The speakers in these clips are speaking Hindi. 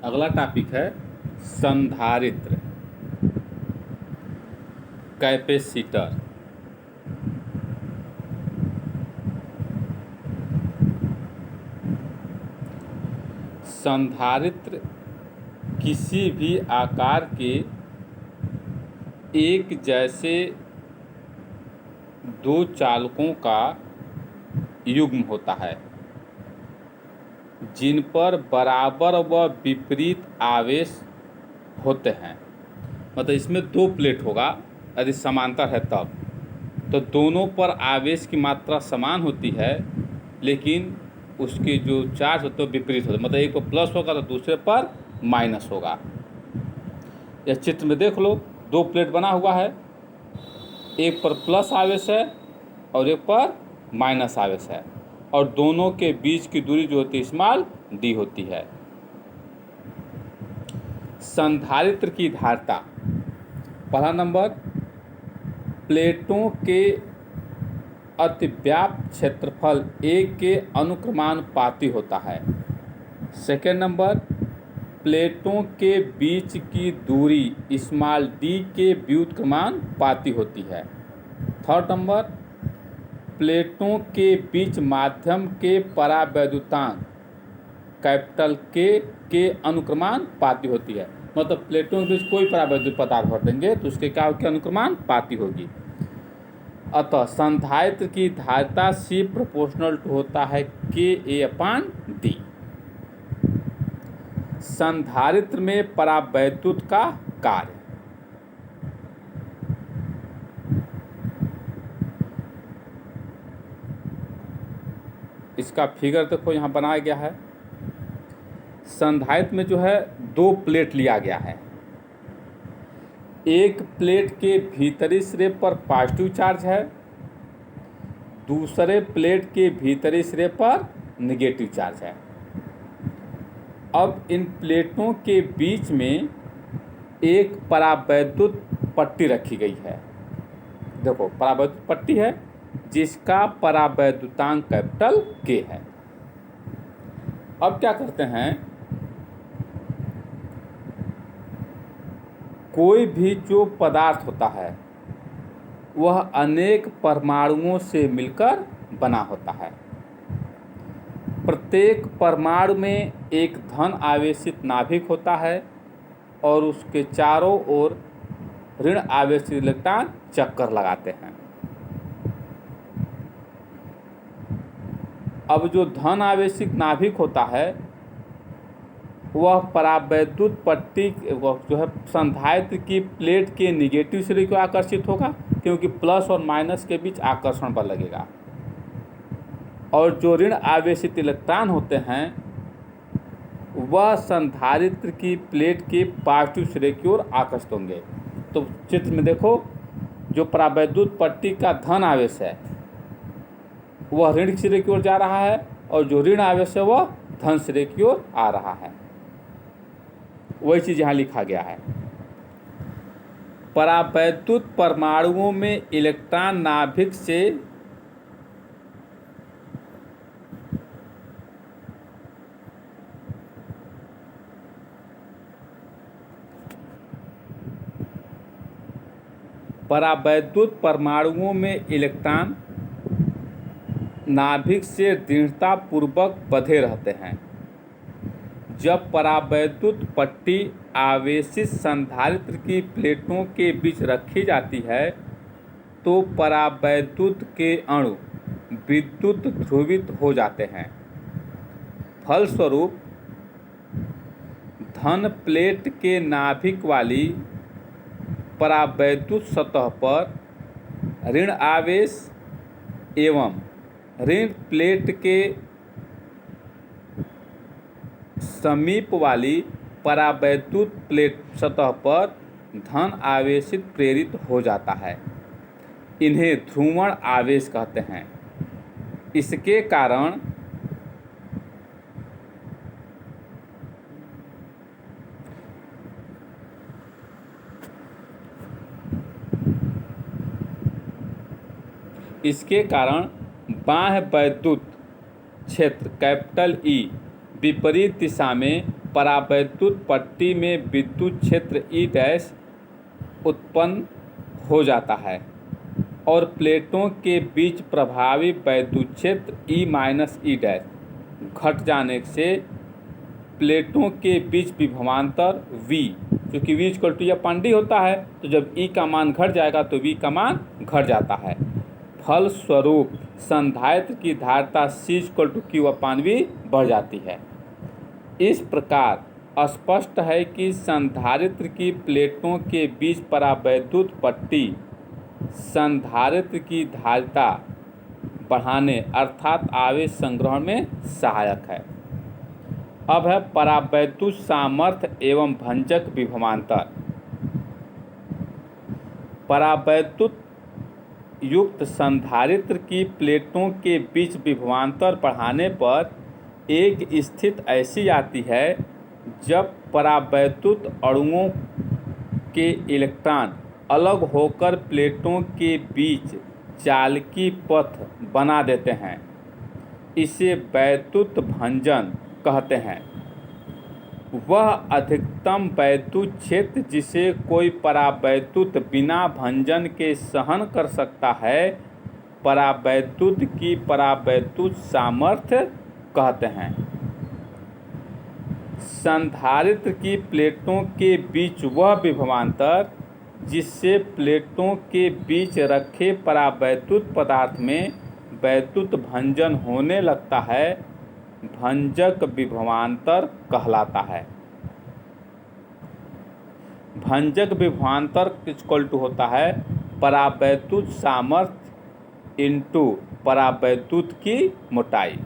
अगला टॉपिक है संधारित्र, कैपेसिटर। संधारित्र किसी भी आकार के एक जैसे दो चालकों का युग्म होता है जिन पर बराबर व विपरीत आवेश होते हैं। मतलब इसमें दो प्लेट होगा, यदि समांतर है तब तो दोनों पर आवेश की मात्रा समान होती है, लेकिन उसके जो चार्ज होते हैं विपरीत होते हैं। मतलब एक पर प्लस होगा तो दूसरे पर माइनस होगा। यह चित्र में देख लो, दो प्लेट बना हुआ है, एक पर प्लस आवेश है और एक पर माइनस आवेश है, और दोनों के बीच की दूरी जो होती है स्मॉल डी होती है। संधारित्र की धारिता, पहला नंबर, प्लेटों के अतिव्याप्त क्षेत्रफल A के अनुक्रमानुपाती होता है। सेकेंड नंबर, प्लेटों के बीच की दूरी स्मॉल डी के व्युत्क्रमानुपाती होती है। थर्ड नंबर, प्लेटों के बीच माध्यम के परावैद्युतांक कैपिटल के अनुक्रमानुपाती होती है। मतलब प्लेटों के बीच कोई परावैद्युत पदार्थ भर देंगे तो उसके क्या होगी, अनुक्रमानुपाती होगी। अतः संधारित्र की धारिता C प्रोपोर्शनल टू होता है KA/D। संधारित्र में परावैद्युत का कार्य, इसका फिगर देखो यहाँ बनाया गया है। संधारित्र में जो है दो प्लेट लिया गया है। एक प्लेट के भीतरी सिरे पर पॉजिटिव चार्ज है, दूसरे प्लेट के भीतरी सिरे पर नेगेटिव चार्ज है। अब इन प्लेटों के बीच में एक परावैद्युत पट्टी रखी गई है। देखो परावैद्युत पट्टी है जिसका परावैद्युतांक कैपिटल K है। अब क्या करते हैं, कोई भी जो पदार्थ होता है वह अनेक परमाणुओं से मिलकर बना होता है। प्रत्येक परमाणु में एक धन आवेशित नाभिक होता है और उसके चारों ओर ऋण आवेशित इलेक्ट्रॉन चक्कर लगाते हैं। अब जो धन आवेशित नाभिक होता है वह परावैद्युत पट्टी जो है संधारित्र की प्लेट के निगेटिव सिरे को आकर्षित होगा, क्योंकि प्लस और माइनस के बीच आकर्षण बल लगेगा, और जो ऋण आवेशित इलेक्ट्रॉन होते हैं वह संधारित्र की प्लेट के पॉजिटिव सिरे की ओर आकर्षित होंगे। तो चित्र में देखो, जो परावैद्युत पट्टी का धन आवेश है वह ऋण सिरे की ओर जा रहा है, और जो ऋण आवेश है वह धन सिरे की ओर आ रहा है। वही चीज यहाँ लिखा गया है। परावैद्युत परमाणुओं में इलेक्ट्रॉन नाभिक से इलेक्ट्रॉन नाभिक से दृढ़तापूर्वक बंधे रहते हैं। जब परावैद्युत पट्टी आवेशित संधारित्र की प्लेटों के बीच रखी जाती है तो परावैद्युत के अणु विद्युत ध्रुवित हो जाते हैं। फलस्वरूप धन प्लेट के नाभिक वाली परावैद्युत सतह पर ऋण आवेश एवं ऋण प्लेट के समीप वाली परावैद्युत प्लेट सतह पर धन आवेशित प्रेरित हो जाता है। इन्हें ध्रुवण आवेश कहते हैं। इसके कारण बाह्य वैद्युत क्षेत्र कैपिटल E विपरीत दिशा में परावैद्युत पट्टी में विद्युत क्षेत्र ई डैश उत्पन्न हो जाता है और प्लेटों के बीच प्रभावी वैद्युत क्षेत्र ई माइनस ई डैश घट जाने से प्लेटों के बीच विभवांतर V, क्योंकि V इक्वल टू या पांडी होता है, तो जब E का मान घट जाएगा तो V का मान घट जाता है। फलस्वरूप संधारित्र की धारिता C equal to Q upon V बढ़ जाती है। इस प्रकार स्पष्ट है कि संधारित्र की प्लेटों के बीच परावैद्युत पट्टी संधारित्र की धारिता बढ़ाने अर्थात आवेश संग्रहण में सहायक है। अब है परावैद्युत सामर्थ्य एवं भंजक विभवांतर। परावैद्युत युक्त संधारित्र की प्लेटों के बीच विभवांतर बढ़ाने पर एक स्थिति ऐसी आती है जब परावैद्युत अणुओं के इलेक्ट्रॉन अलग होकर प्लेटों के बीच चालकी पथ बना देते हैं। इसे वैद्युत भंजन कहते हैं। वह अधिकतम वैद्युत क्षेत्र जिसे कोई परावैद्युत बिना भंजन के सहन कर सकता है, परावैद्युत की परावैद्युत सामर्थ्य कहते हैं। संधारित्र की प्लेटों के बीच वह विभवांतर जिससे प्लेटों के बीच रखे परावैद्युत पदार्थ में वैद्युत भंजन होने लगता है, भंजक विभवांतर कहलाता है। भंजक विभवांतर इक्वल टू होता है परावैद्युत सामर्थ्य इंटू परावैद्युत की मोटाई।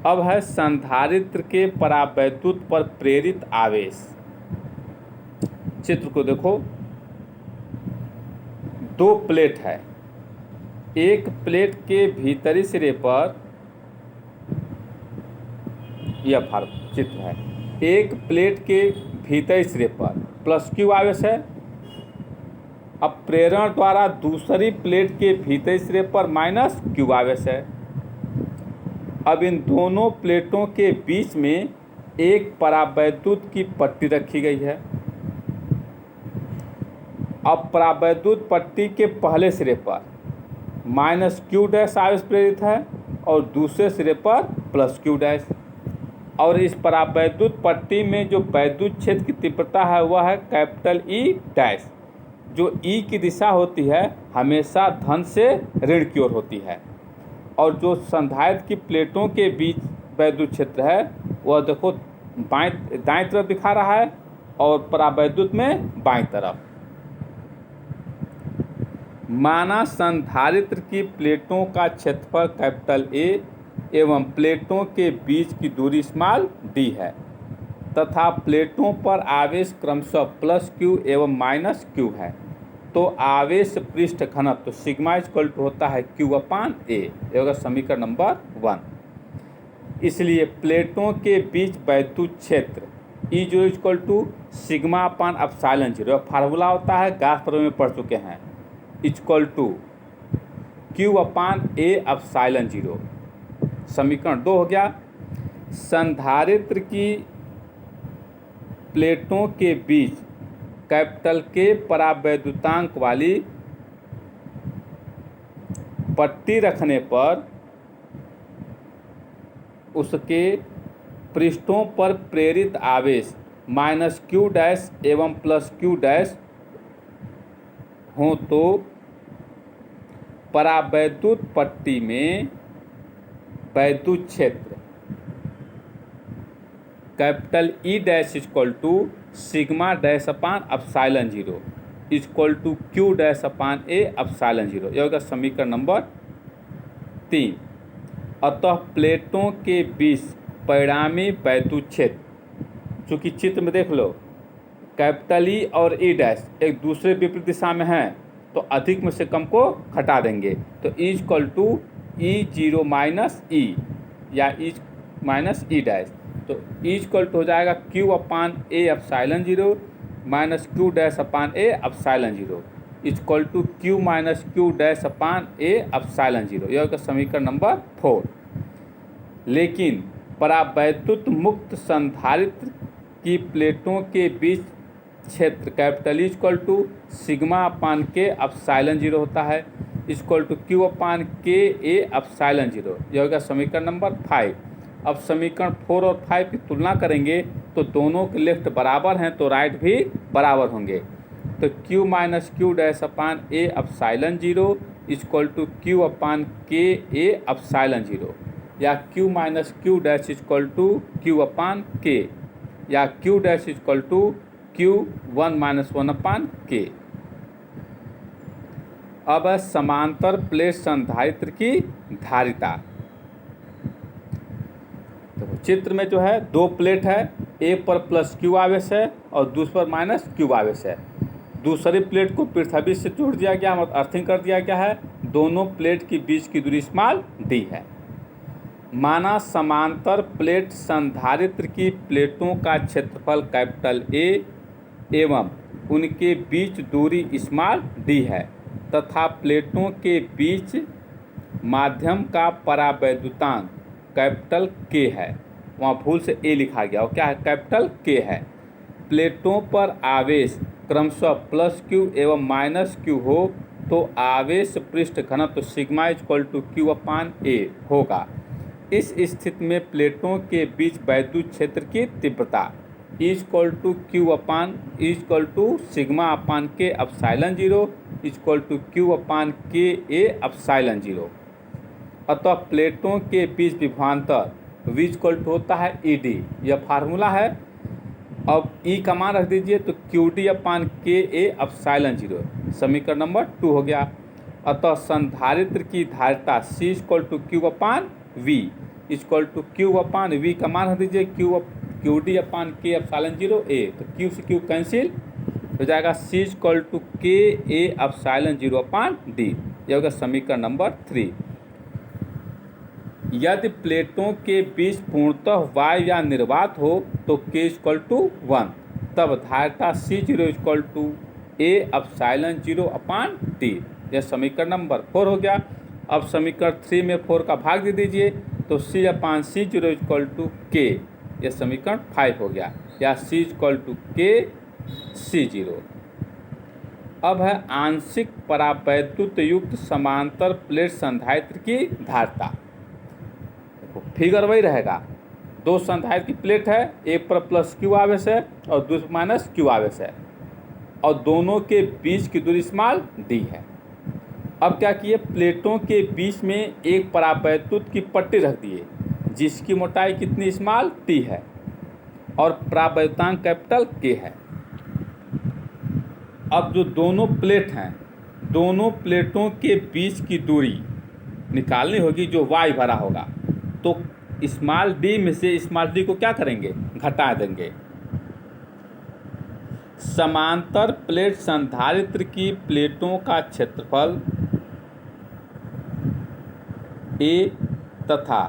अब है संधारित्र के परावैद्युत पर प्रेरित आवेश। चित्र को देखो, दो प्लेट है। एक प्लेट के भीतरी सिरे पर यह चित्र है। एक प्लेट के भीतरी सिरे पर प्लस क्यू आवेश है। अब प्रेरण द्वारा दूसरी प्लेट के भीतरी सिरे पर माइनस क्यू आवेश है। अब इन दोनों प्लेटों के बीच में एक परावैद्युत की पट्टी रखी गई है। अब परावैद्युत पट्टी के पहले सिरे पर माइनस क्यू डैश आवेश प्रेरित है और दूसरे सिरे पर प्लस क्यू डैश। और इस परावैद्युत पट्टी में जो वैद्युत क्षेत्र की तीव्रता है वह है कैपिटल ई डैश। जो ई की दिशा होती है हमेशा धन से ऋण की ओर होती है। और जो संधारित्र की प्लेटों के बीच वैद्युत क्षेत्र है वह देखो दाएं तरफ दिखा रहा है और परावैद्युत में बाएं तरफ। माना संधारित्र की प्लेटों का क्षेत्रफल कैपिटल ए एवं प्लेटों के बीच की दूरी स्मॉल डी है तथा प्लेटों पर आवेश क्रमशः प्लस क्यू एवं माइनस क्यू है, तो आवेश पृष्ठ घनत्व तो सिग्मा इक्वल टू होता है क्यू अपान ए। ये होगा समीकरण नंबर 1। इसलिए प्लेटों के बीच वैद्युत क्षेत्र ई जो equal to sigma upon epsilon 0 formula होता है, गास प्रमेय में पढ़ चुके हैं, equal to Q upon A epsilon 0। समीकरण 2 हो गया। संधारित्र की प्लेटों के बीच कैपिटल के परावैद्युतांक वाली पट्टी रखने पर उसके पृष्ठों पर प्रेरित आवेश माइनस क्यू डैश एवं प्लस क्यू डैश हो तो परावैद्युत पट्टी में वैद्युत क्षेत्र capital E dash equal to sigma dash upon epsilon 0 equal to Q dash upon A epsilon 0। यह होगा समीकरण नंबर 3। अतः प्लेटों के बीच परिणामी वैद्युत क्षेत्र, चूँकि चित्र में देख लो कैपिटल ई और ई डैश एक दूसरे विपरीत दिशा में हैं तो अधिक में से कम को घटा देंगे, तो E equal to E 0 minus E या ई माइनस ई डैश, तो ई इक्वल टू हो जाएगा Q upon A epsilon 0 minus Q dash upon A epsilon 0 equal to Q minus Q dash upon A epsilon 0। यह होगा समीकरण नंबर 4। लेकिन परावैद्युत मुक्त संधारित्र की प्लेटों के बीच क्षेत्र capital equal to sigma upon K epsilon 0 होता है, equal to Q upon K A epsilon 0। यह होगा समीकरण नंबर 5। अब समीकरण 4 और 5 की तुलना करेंगे तो दोनों के लेफ्ट बराबर हैं तो राइट भी बराबर होंगे। तो Q minus Q dash upon A epsilon 0 equal to Q upon K A epsilon 0, या Q minus Q dash equal to Q upon K, या Q dash equal to Q 1 minus 1 upon K. अब समांतर प्लेट संधारित्र की धारिता। तो चित्र में जो है दो प्लेट है, एक पर प्लस क्यू आवेश है और दूसरे पर माइनस क्यू आवेश है। दूसरी प्लेट को पृथ्वी से जोड़ दिया गया, मतलब अर्थिंग कर दिया गया है। दोनों प्लेट के बीच की दूरी स्मॉल डी है। माना समांतर प्लेट संधारित्र की प्लेटों का क्षेत्रफल कैपिटल ए एवं उनके बीच दूरी स्मॉल डी है तथा प्लेटों के बीच माध्यम का परावैद्युतांक कैपिटल के है। वहाँ भूल से ए लिखा गया और क्या है, कैपिटल के है। प्लेटों पर आवेश क्रमशः प्लस क्यू एवं माइनस क्यू हो तो आवेश पृष्ठ घनत्व sigma equal to Q upon ए होगा। इस स्थिति में प्लेटों के बीच वैद्युत क्षेत्र की तीव्रता equal to Q upon equal to sigma upon K epsilon 0 equal to Q upon K A epsilon 0। अतः प्लेटों के बीच विभवांतर V इक्वल टू होता है ED, यह फार्मूला है। अब E का मान रख दीजिए तो QD upon K A epsilon 0, समीकरण नंबर 2 हो गया। अतः संधारित्र की धारिता C equal to Q upon V equal to Q upon V का मान रख दीजिए QD upon K epsilon 0 A, तो Q से Q कैंसिल हो जाएगा। C इक्वल टू के ए अपसाइलन 0 अपान D, यह होगा समीकरण नंबर 3। यदि प्लेटों के बीच पूर्णतः वायु या निर्वात हो तो K इक्वल टू 1, तब धारिता C0 equal to A epsilon 0 upon D, यह समीकरण नंबर 4 हो गया। अब समीकरण 3 में 4 का भाग दे दीजिए तो C upon C0 equal to के, यह समीकरण 5 हो गया, या C इक्वल टू के C0। अब है आंशिक परावैद्युत युक्त समांतर प्लेट संधारित्र की धारिता। देखो फिगर वही रहेगा, दो संधारित्र की प्लेट है, एक पर प्लस क्यू आवेश है और दूसरे माइनस क्यू आवेश है और दोनों के बीच की दूरी स्मॉल डी है। अब क्या किए, प्लेटों के बीच में एक परावैद्युत की पट्टी रख दिए जिसकी मोटाई कितनी स्मॉल टी है और परावैद्युतांक कैपिटल के है। अब जो दोनों प्लेट हैं, दोनों प्लेटों के बीच की दूरी निकालनी होगी जो वाई भरा होगा, तो स्मॉल डी में से स्मॉल डी को क्या करेंगे, घटा देंगे। समांतर प्लेट संधारित्र की प्लेटों का क्षेत्रफल ए तथा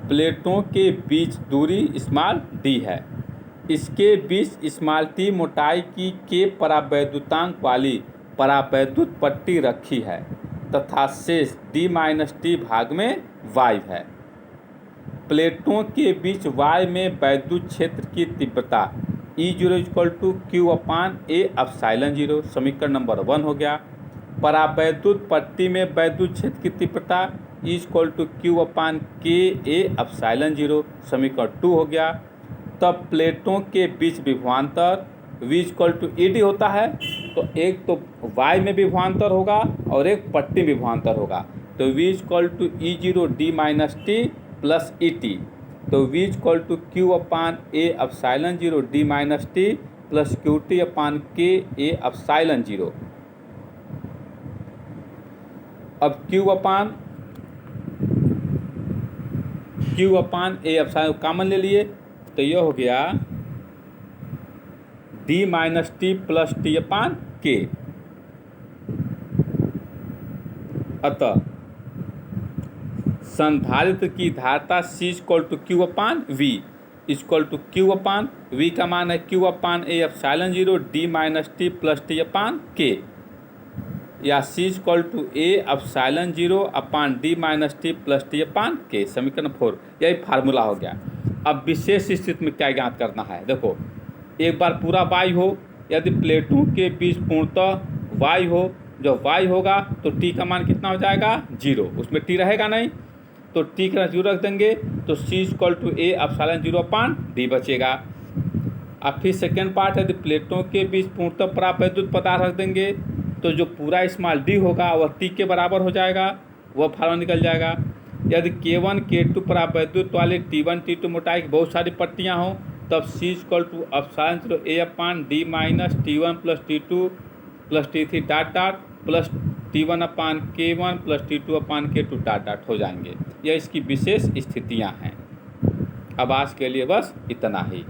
प्लेटों के बीच दूरी स्मॉल डी है। इसके बीच स्मॉल टी मोटाई की के परावैद्युतांक वाली परावैद्युत पट्टी रखी है तथा शेष डी माइनस टी भाग में वाई है। प्लेटों के बीच वाई में वैद्युत क्षेत्र की तीव्रता E0 equal to Q upon A epsilon 0, समीकरण नंबर 1 हो गया। परावैद्युत पट्टी में वैद्युत क्षेत्र की तीव्रता E equal to Q upon K A epsilon 0, समीकरण 2 हो गया। तब प्लेटों के बीच विभवांतर V इक्वल टू ED होता है, तो एक तो Y में विभवांतर होगा और एक पट्टी विभवांतर होगा, तो V equal to E0 D minus T plus ET, तो V equal to Q upon A epsilon 0 D minus T plus QT upon K A epsilon 0। अब Q upon A epsilon common ले लिए, तो यह हो गया D minus T plus T upon K. अतः संधारित्र की धारिता C equal to Q upon V equal to Q upon V का मान है Q upon A epsilon 0 D minus T plus T upon K. या C equal to A epsilon 0 upon D minus T plus T upon K, समीकरण 4। यही फार्मूला हो गया। अब विशेष स्थिति में क्या ज्ञात करना है, देखो एक बार पूरा y हो, यदि प्लेटों के बीच पूर्णतः y हो, जब y होगा तो t का मान कितना हो जाएगा 0, उसमें t रहेगा नहीं, तो t का 0 रख देंगे, तो C equal to A epsilon 0 upon D बचेगा। अब फिर सेकेंड पार्ट है, यदि प्लेटों के बीच पूर्णतः प्राप्त विद्युत पदार्थ रख देंगे, तो जो पूरा स्मॉल d होगा वह t के बराबर हो जाएगा, वह फार्मूला निकल जाएगा। यदि K1 K2 प्राप्त विद्युत वाले T1 T2 मोटाई की बहुत सारी पट्टियाँ हों, तब C equal to epsilon 0 A upon D minus T1 plus T2 plus T3 dot dot plus T1 upon K1 plus T2 upon K2 dot dot हो जाएंगे। यह इसकी विशेष स्थितियाँ हैं। अब आज के लिए बस इतना ही।